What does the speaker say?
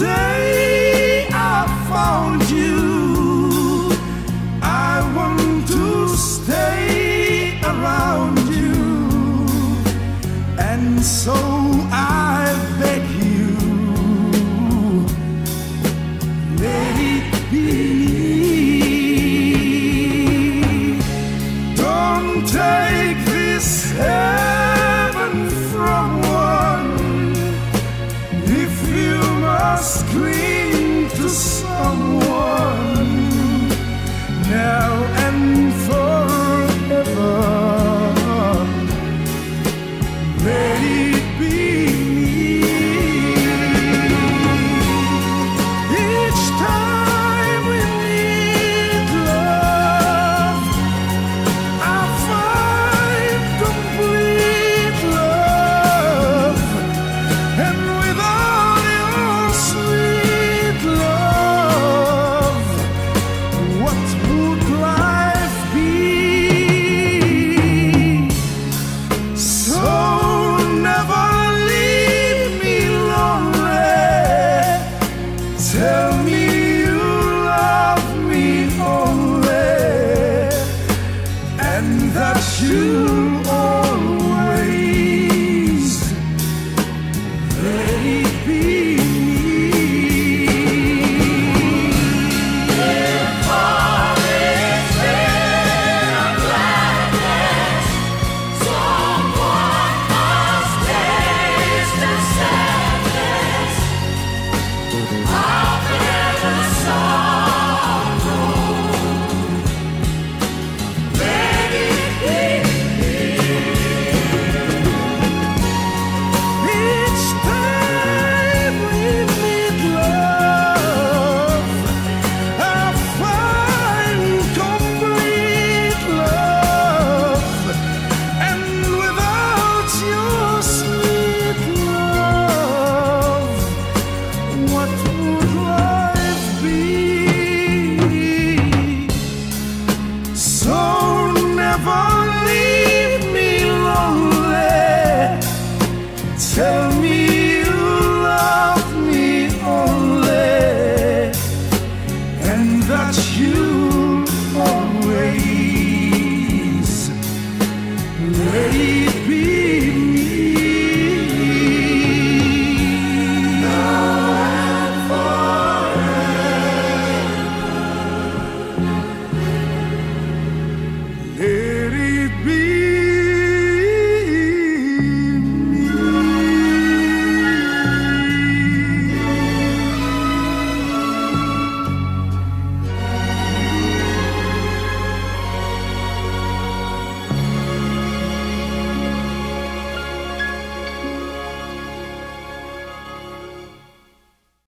day I found you, I want to stay around you, and so I beg you, let it be. Don't take this heaven from one if you must cling to someone now and forever. Let it be me. Each time we need love, I find complete love, and without your sweet love, what would life be? So never leave me lonely. Tell me you love me only, and that you'll always let it be.